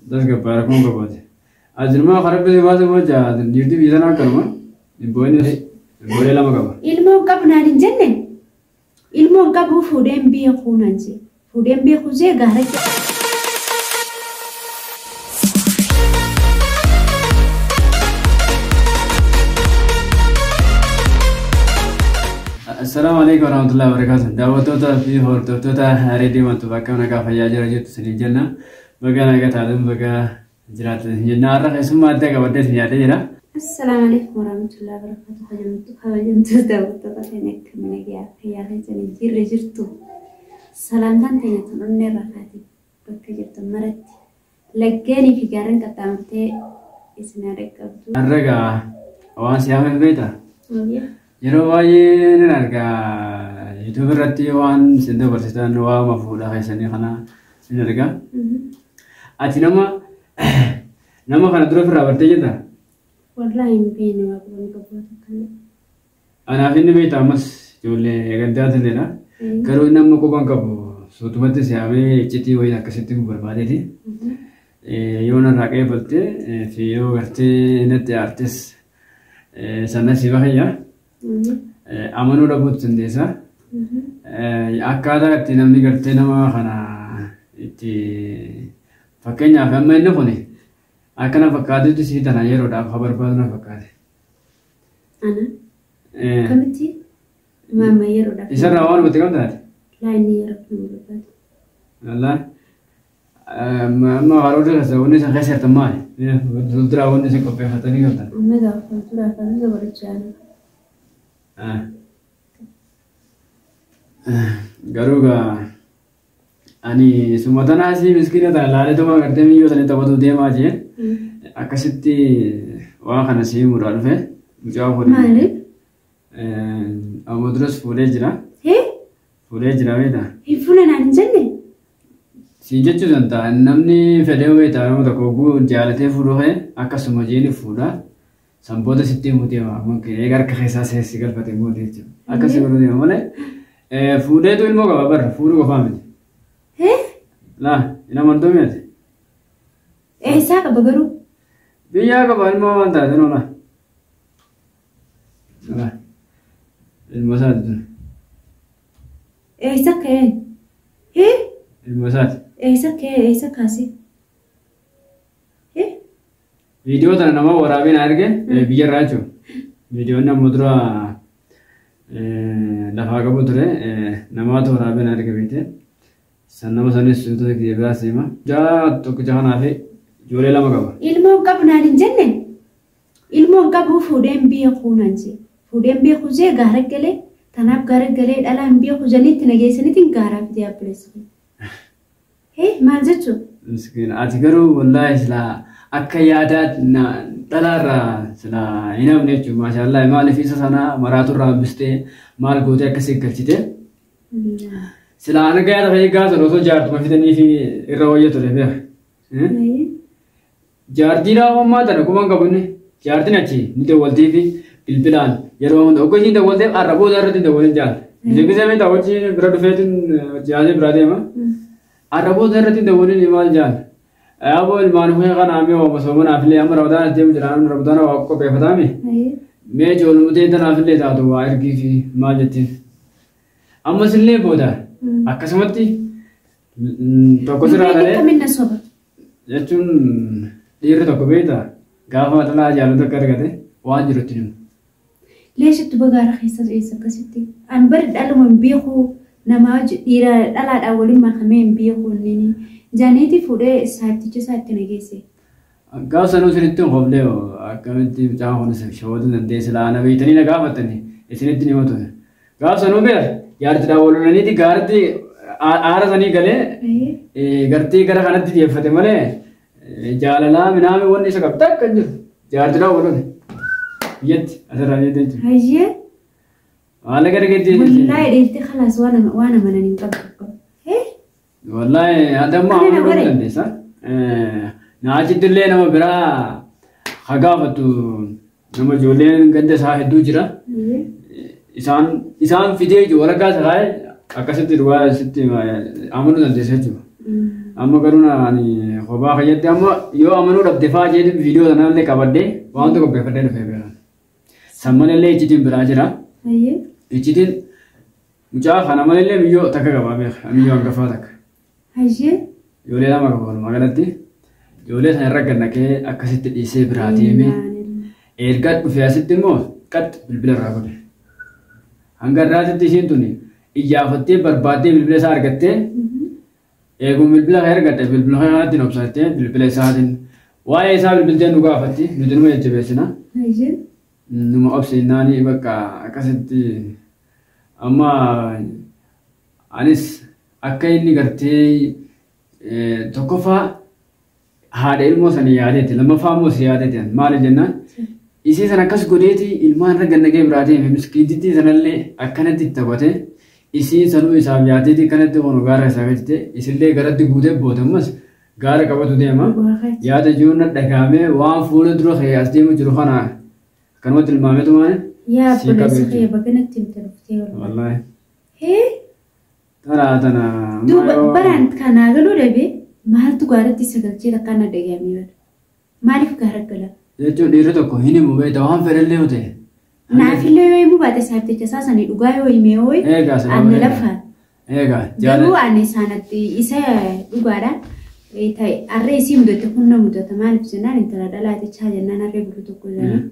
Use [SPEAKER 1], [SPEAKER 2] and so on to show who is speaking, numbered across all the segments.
[SPEAKER 1] Das gabara kun gabate. Ajirma kharab be baat mo ja dirti visa na karma. Boyne boyle lama gaba.
[SPEAKER 2] Ilmu kab nani jenne. Ilmu kabu fudem bi khunanji. Fudem bi khuze gahra.
[SPEAKER 1] السلام عليكم ورحمة الله وبركاته. دعوتوتا في هورتوتا ريدي مانتو بكا نكا فياجر جت سنجنا بكا نكا تعلم بكا جرات جنا رخ اسمه أنت كبرت سيادة جرا.
[SPEAKER 2] السلام عليكم ورحمة الله وبركاته. خجمتو دعوتوتا فينك من جيا فياجر سنجير رجرتو. سلام كان تيجي تنون رخاتي بكا جرت مرت. لكني في كارن كتامتي اسمه ركبتو.
[SPEAKER 1] الرجع وان سيامن بيتا. Yeroo baay'ee ni argaa YouTube irratti waan isin dabarsitan waa mafuudha keessanii kana ni argaa. Ati nama kana dura firraa bartee jirta?
[SPEAKER 2] Wallaahi hin beekne waa qaban qabaatu kana.
[SPEAKER 1] Anaaf inni beektaa ammas ijoollee gaddaa ta'edha. Garuu namni quban qabu suutumatti siyaamee iccitii wayii akkasitti barbaadeeti. Yoo narraa qeebaltee fi yoo gartee natti aartis sanna si bahayyaa. Amanuu dhabuutu dandeessa. Akkaataa itti namni gartee nama kana itti fakkeenyaaf amma inni kun akkana fakkaatutti sii tana yeroodhaaf haa barbaadu na fakkaate.
[SPEAKER 2] Ana kamitti maama yeroodhaaf.
[SPEAKER 1] Isarraa waan nuti qabdaati.
[SPEAKER 2] Laa inni yeroo nu barbaadu.
[SPEAKER 1] Wallaahi amma haroota keessa wanni isa keessa jirtan maali? Fuulduraa wanni isin qopheeffatanii qabdan.
[SPEAKER 2] Amma gaafa fuulduraa kan dabarachaa
[SPEAKER 1] Garuga ani sumatana si miskina ta laale to ma garte mi yo tane tabatu de ma je akasitti wa kana si mura dhufe mucaa hore
[SPEAKER 2] maali
[SPEAKER 1] amodros fuule jira weda
[SPEAKER 2] hifuna naan jenne
[SPEAKER 1] si jechu danta namni fedhe weta nama tokko gu jaalate fuudhe akkasuma jeeni fuudha Samboda sitti muti ma mungkin egar keessa seesi galfate muti jechu akkasi godhani male fuudhee tu ilmoo qaba barra fuudhu qofaa miti laa ina mandoomii ati
[SPEAKER 2] eessaa qaba garuu
[SPEAKER 1] biyyaa qaba ilmoo waan taate nola ilmoo isaati tun
[SPEAKER 2] eessa ka'een
[SPEAKER 1] ilmoo isaati
[SPEAKER 2] eessa kaasee
[SPEAKER 1] Video tana nama waraabeen arge biyya irraa jechuudha. Viidiyoon nama dura lafaa qabu ture namaatu waraabeen arge beekte. San nama sanis suuta biraa seema. Jaa tokkicha kanaaf ijoollee lama qaba.
[SPEAKER 2] Ilmoo qabu naan hin jenne. Ilmoo qabu fuudheen biyya kuunansi. Fuudheen biyya kuusee gaara galee tanaaf gaara galee dhalaan biyya kuusanitti nageessanitti gaaraaf diyaabbileessu. Maal jechuudha?
[SPEAKER 1] Miskiina ati garuu wallaahi silaa akka yaadaa dhalaarraa sila hin hafne jechuudha. Maashaallah maaliif isa sana maraaturraa bistee maal gootee akkasii galchite. Sila anaga yaada fayyii gaasa osoo jaartuma fidanii fi irra wayya ture beeka. Jaartiidhaa ammaa tana kumaan qabunni jaartiin achi ni dawwaltii fi bilbilaan yeroo hunda oggoo ishiin dawwaltee arraboota irratti dawwalin jaal. Bisee meetaa wajji bira dhufeetiin jaasee biraa deema. Arraboota irratti dawwalin maal jaal. Abo ilmaan huya kana amee waa masoomana afillee amma ramadaan deemu jiraan ramadaan waa qopheeffatame. Mee ijoollee tana afillee taatu waa ergii fi maal jettiin. Ammas illee booda akkasumatti tokko siraa dhalee.
[SPEAKER 2] Kamina soba.
[SPEAKER 1] Jechuun dhiirri tokko beektaa gaafa dhalaa jaalatu akka argate waan jirutti himu.
[SPEAKER 2] Leeshittu bagaara keessa eessa akkasitti an bari dhaluma hin beeku namaa dhiira dhalaadhaan waliin makamee hin beeku inni. Janeeti fuudhee saaticha isaatti nageesse. Gaafa
[SPEAKER 1] sanuu isinitti hin qoflee akkamitti mucaan kun shawwatu dandeesse laana beeytanii na gaafatanii isinitti ni himatu. Gaafa sanuu beera jaartidhaan wal lolaniiti gaaratti aara sanii galee gartii gara kanatti dhiyeeffate malee jaalalaa minaami wanni isa qabda akka jiru jaartidhaan wal lole. Biyyatti asirraa jettee jiru.
[SPEAKER 2] Hayyee.
[SPEAKER 1] Haala gara geejjee.
[SPEAKER 2] Wallaahi dheeftee khalaas waan amananii hin qabu.
[SPEAKER 1] Wallahi ada mah orang orang desa. Nah jadi le nama bera kagak tu nama jualan ganda sah itu jira. Isan video ju orang kas hai akaset dua seti amanu dan desa ju. Amma karuna ni Kophaa fayyadde ammoo yoo amanuu dhabde fa'aa jedhu viidiyoo sanallee qabadde waan tokko beeffadhee dhufee beekan. Sammallee iccitiin biraa jira. Iccitiin mucaa kana malee biyyoo takka qabaa beeka biyyoo hangafaa takka. Ijoollee lama qaba walumaa galatti ijoollee sana irra gannaqee akkasitti dhiisee biraa deemee erga dhufee asitti immoo qad bilbila irraa godhe. Hanga irraatitti isiin tuni iyyafattee barbaaddee bilbila isaa argattee eeguu bilbila isaa argatte bilbila kanatti obsattee bilbila isaatiin waa'ee isaa bilbiltee nu gaafatti nuti numa jajjabeessina. Numa obsiinaanii bakka akkasitti amma anis akka inni gartee tokkoffaa haadha ilmoo sanii yaadeeti lammaffaa immoo si yaadeeti maali jennaan isii sana akkas godheeti ilmaan irra gannaqee biraa deeme miskiititti sanallee akkanatti taphate isiin sanuu isaaf yaadeeti kanatti hono gaara isaa gajjite isillee garatti guutee bootammas gaara qabatu deema yaada jiruun dhagaamee waan fuula dura kee as deemu jiru kana kanumatti ilmaametu maali.
[SPEAKER 2] Yaa buleessa kee bakkanatti hin tarbiftee
[SPEAKER 1] wallaahi. Tana.
[SPEAKER 2] Duuba baraan kanaa galuu dhabee maaltu gaaratti sagalchee takkaan adda gahamee maaliif gaara gala?
[SPEAKER 1] Jechuun dhiirri tokko hin himu beektaa waan fedhallee yoo ta'e.
[SPEAKER 2] Naafillee yoo himu baate saarticha saasanii dhugaa yoo himee hooyi aanna lafaan. Garuu aanni isaanatti isa dhugaadhaan ta'e harree isii mudate humna mudata maaliif jennaan intala dhalaatichaa jennaan harree bulu tokko jennaan.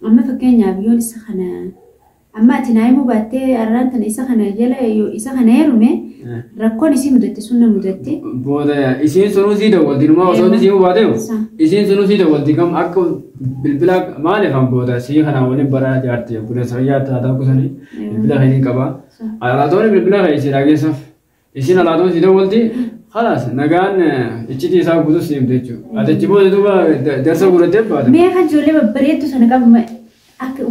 [SPEAKER 2] Amma fakkeenyaaf yoon isa kana amma ati naa himuu baattee harraan tana isa kana jala isa kana heerume rakkoon isii mudatte sunna mudatte.
[SPEAKER 1] Booda isiin sunuu sii dawwalti numaa osoo isii himuu baateewu isiin sunuu sii dawwalti kam akka bilbila maaliif an booda sii kanaa waliin bara jaartii buleessa fayyaa taataa kusanii bilbila kan hin qabaa. Alaatoonni bilbila kan isii dhageessaaf isiin alaatoon sii dawwalti خلاص نجان اتشتي يساوي بدوس يمدي شو هذا تجيبه دوبا درس أقول ده بعد
[SPEAKER 2] ما يخرج جولة ببريتو سنة قبل ما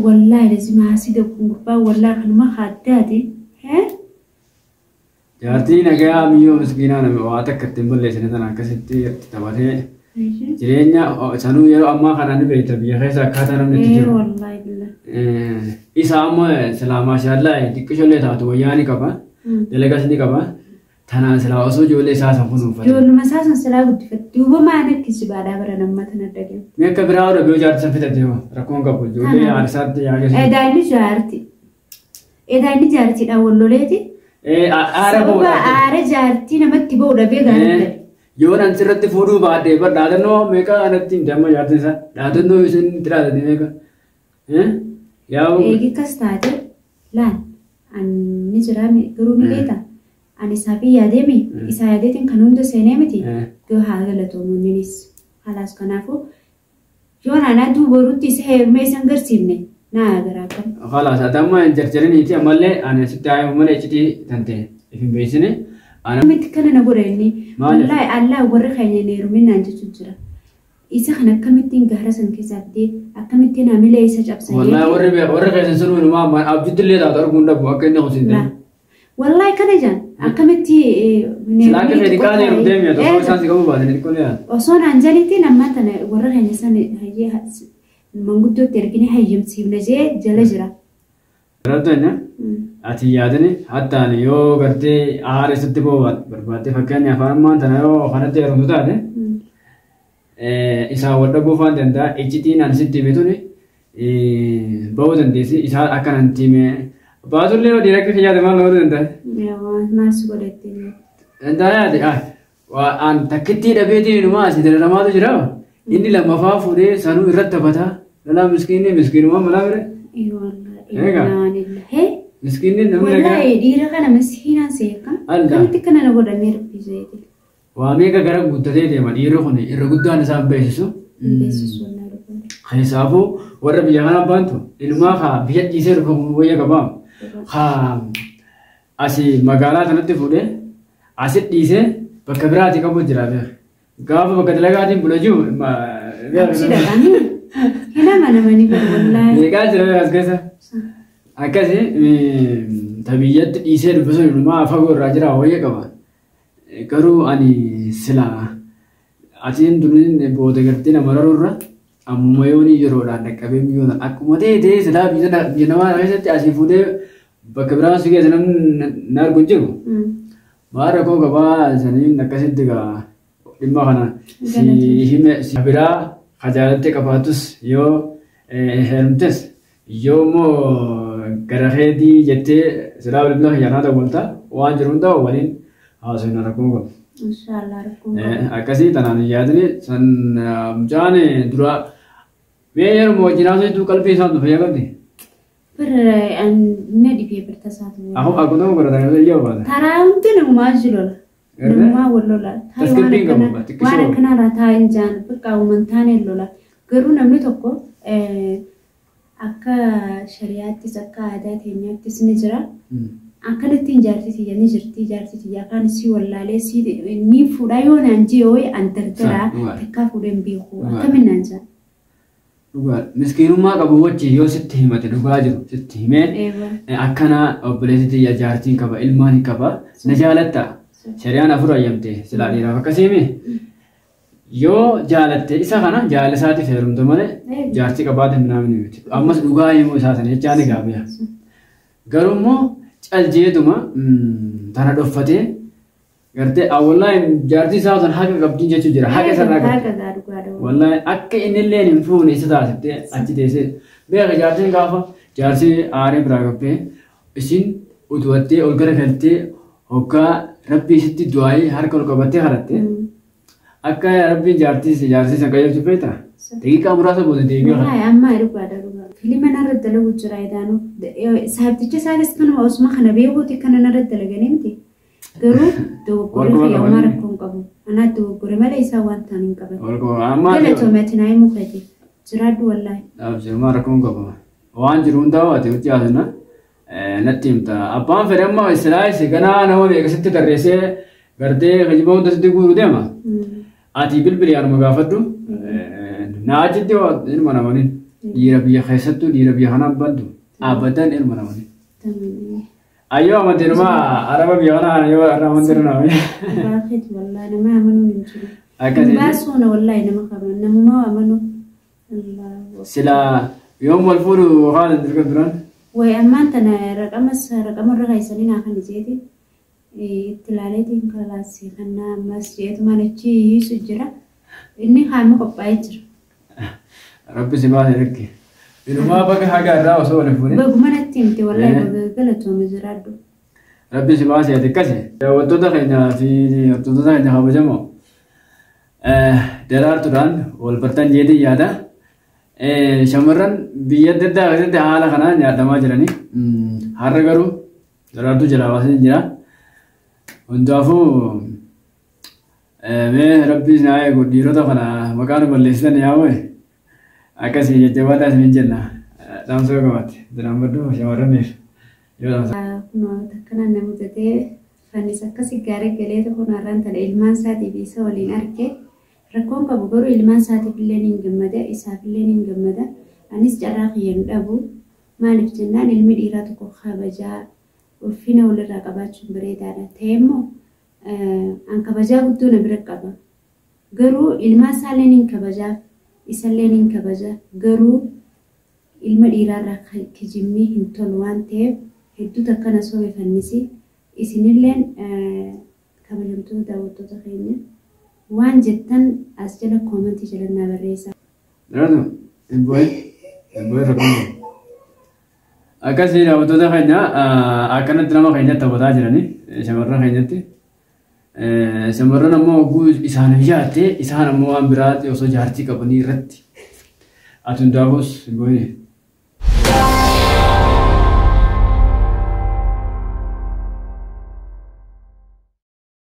[SPEAKER 2] والله لازم هسيده كونغبا والله خلنا ما خداتي ها
[SPEAKER 1] جارتي نجا ميو مسكينة أنا واتك كتيم بلي سنة أنا كسيتي تبعه جرينا سانو يرو أما خلنا نبي تبي خيسا كاتنا نتيجة
[SPEAKER 2] والله بالله
[SPEAKER 1] إسام سلام ما شاء الله تكشلي ثاتو وياني كبا دلقاسني كبا تنا سلا أصو جولة ساسا فنون فن
[SPEAKER 2] جولة مساسا سلا قد فتي وما أنا كيس بعدا برا نما تندقين
[SPEAKER 1] مية كبرى أو ربيو جارت سنفتة ديو ركون كابو جولة عرسات ياجي
[SPEAKER 2] إدايني جارتي أول لوليتي آره جارتي نمت تبو ربيو جارتي
[SPEAKER 1] يون أنسرت فودو بعده بر دادنو ميكا أنا تين جامع جارتي سا دادنو يسن ترى دادي ميكا ياو
[SPEAKER 2] إيجي كاستاجر لان أن نجرامي قروني ليتا أنا سافي يادمي إسا يادتين كنوندو سينامتي جو هاغلتو منينيس خلاص كنافو يون أنا دو بروتي سهير ميسان غرسيبني نا أغراكم
[SPEAKER 1] خلاص أتاما جرجرين إيتي أمالي أنا ستاعي أمالي إيتي تنتي إفين بيسيني أنا
[SPEAKER 2] متكنا نقولني والله الله ورخيني نيرو من أنجو تجرا إسا خنا كمتين غرسن كسابدي أكمتين عملي إسا جابسا
[SPEAKER 1] والله ورخيني سنو ما أبجد اللي دادر قندا بوكيني خسين
[SPEAKER 2] والله كنا جان أكمتي
[SPEAKER 1] سلاكي في دكاني رمديم يا دكتور سانسي كم بعد نقول يا
[SPEAKER 2] وصون أنجلتي نما تنا ورا هني سان هي منقول تركني هاي يمسي بنجي جلجرا
[SPEAKER 1] ردنا أتي يادني حتى نيو قرتي عارس تبوا بربادي فكان يا فارمان تنا يو خانتي رمضة ده إسا ورد بوفان تندا إجتي نانسي تيمتوني بودن ديسي إسا أكان تيمه بعض اللي هو ديركت في هذا ما نقول أنت.
[SPEAKER 2] يا ما سقولت.
[SPEAKER 1] أنت هذا وأن تكتي دبيتي نما سيدنا ما تجرا. إني لما فافوري سانو يرتبطها لا مسكين ما ملابر.
[SPEAKER 2] إيه والله. هي.
[SPEAKER 1] مسكين نعم.
[SPEAKER 2] والله ديرك أنا مسكينة سيكا. كم تكنا نقول أمير في زيتي.
[SPEAKER 1] وأمير كجرا قدتي دي ما ديرك هني الرجود أنا سام بيسسو.
[SPEAKER 2] بيسسو والله.
[SPEAKER 1] خيسافو ورا بيجانا بانتو. إنما خا بيجت جيسر بقوية كبام. أسي مقالات نتي فوده أسي ديسه بكبراتي كابو جرابه كابو بكتلاقاتي بلجو ما
[SPEAKER 2] أبشر كاني هنا ما نماني بالله
[SPEAKER 1] نيكال جرابه أسكسا أكاسي تبيجت ديسه بسون ما أفكر راجرا هويه كبا كرو أني سلا أتين دونين بوده كرتين مرارورا أمم يوني يرودا نكابي ميونا أكو متى سلا بيجنا راجع أسي فوده بكبران سوى زنان نار كنجرو، مارا كو كبا زنين نكاسيد دكا dhimma kana si hime si biraa kajaalatte qabaatus yoo heerumtes yoo moo gara keetii jettee silaa bilbila xiyyaanaa dawwalta waan jiru hunda waliin haasofna rakkoo qabu.
[SPEAKER 2] Inshallah rakkoo
[SPEAKER 1] akkasii tanaan yaadni san mucaan dura mee yeroo wajjin haasoftu qalbii isaan dhufee qabdi.
[SPEAKER 2] النادي في برتسات
[SPEAKER 1] أكو نوم كذا تاني يجوا بعد
[SPEAKER 2] ترى أنتن ما أجلولا ما ولا وانا كنا راتها إنجان بقى ومن ثاني لولا قرونا منتوكو أكا شريعة تسكا عادات هنيا تسنجرا أكن تنجارتي تيجا نجرتي جارتي تيجا كان سي ولا لي سي ني فرايون أنجيوي أنترترا تكافورين بيخو كمن أنجا
[SPEAKER 1] Miskiinummaa qabu wajjin yoo sitti himate dhugaa jiru sitti himeen akkana obboleettii jaartiin qaba ilmaan qaba na jaalatta shari'aan afur ayyamte silaa dhiiraaf akkasiimi yoo jaalatte isa kana jaalasaatiif heerumtu malee jaartii qabaate minaamin miti ammas dhugaa himuu isaa sana jechaan gaabiya garuu immoo caljeetuma tana dhoffatee gartee wallahi jaartii isaa sana haqa qabdiin jechuun jira haqa isarraa qabdi wallahi akka inni illee hin fuune isa taasiftee achi teessee beeka jaartiin gaafa jaarsii aaree biraa qabbee isin utubattee ol garagaltee hoggaa rabbii isitti du'aayii harka ol qabattee haratte akka rabbiin jaartii san qajeelchu feeta daqiiqaa muraasa booda deebi'ee
[SPEAKER 2] hara. Amma dhugaadha dhugaa. Fiilima narra dalagu jira idaanu saabticha isaanis kanuma osuma kana beekuuti kana narra dalaganii miti. Garuu dogoggoree fi ammaa rakkoon qabu. Anaa dogoggoree malee isaa waan ta'an hin qaban. Galatoomati naa himuu fedhe. Jiraadhu wallaahi.
[SPEAKER 1] Jirmaa rakkoon qabu. Waan jiru hundaa waati hojii haasana natti himta. Abbaan fedhe amma islaayis ganaa nama beekasitti tarreessee gartee kijiba hunda sitti guuruu deema. Ati bilbili yaanuma gaafadhu. Naa achitti ilma namaniin dhiira biyya keessattuu dhiira biyya kanaan bantu abadan ilma namaniin. Ayo amanti rumah Arab biarna ayo Arab amanti rumah.
[SPEAKER 2] Rakyat wallah nama amanu minjul. Basuna wallah nama kaman nama mau amanu. Allah.
[SPEAKER 1] Sila yom walfuru wakal dirkat duran.
[SPEAKER 2] Wah aman tanah rakam orang isani nak kan dijadi. Tilaleti kelas karena masjid mana cie sujira. Ini kami kopaicer.
[SPEAKER 1] Rabbi sibah dirki. Rumah pakai harga rawa soalnya pun.
[SPEAKER 2] Bagaimana tim tu wallah galatoom jiraadhu.
[SPEAKER 1] Rabbi si baasee xiqqase. Wantoota keenya fi wantoota keenya kabajamoo daraartuudhaan wal bartan jedhee yaada. Shamarran biyya adda addaa keessatti haala kanaan nyaatamaa jiranii. Har'a garuu daraartuu jalaa baasee jira. Hundaafuu mee rabbi naa eegu dhiirota kana maqaan balleessitan yaa'u akkasii jajjabaadhaas ni jenna. Dhaamsa qabaate duraan badduu shamarraniif yoo dhaamsa.
[SPEAKER 2] Kana namni ta'ee fannis akkasii gaarii galee tokko narraan tala ilmaan isaatiif isa waliin argee rakkoon qabu garuu ilmaan isaatiif illee ni gammada isaaf illee ni gammada anis carraa kiyyan dhabu maaliif jennaan ilmi dhiiraa tokko kabajaa ulfina walirraa qabaachuun bareedaadha ta'e immoo an kabajaa guddoo na bira qaba garuu ilmaan isaallee ni kabajaa isallee ni kabajaa garuu ilma dhiiraarraa kijibni hin tolu waan ta'eef hedduu takkana sobe fannisi isinilleen kabajamtoota daawwattoota keenya waan jettan as jala koomentii jalannaa barreessa.
[SPEAKER 1] Daraatu ilbooy rakkoon akkasii daawwattoota keenya akkanatti nama keenyatti taphataa jiranii shamarran keenyatti shamarran ammoo oguu isaaniif jaattee isaan ammoo waan biraatti osoo jaartii qabanii irratti ati hundaafus ilbooy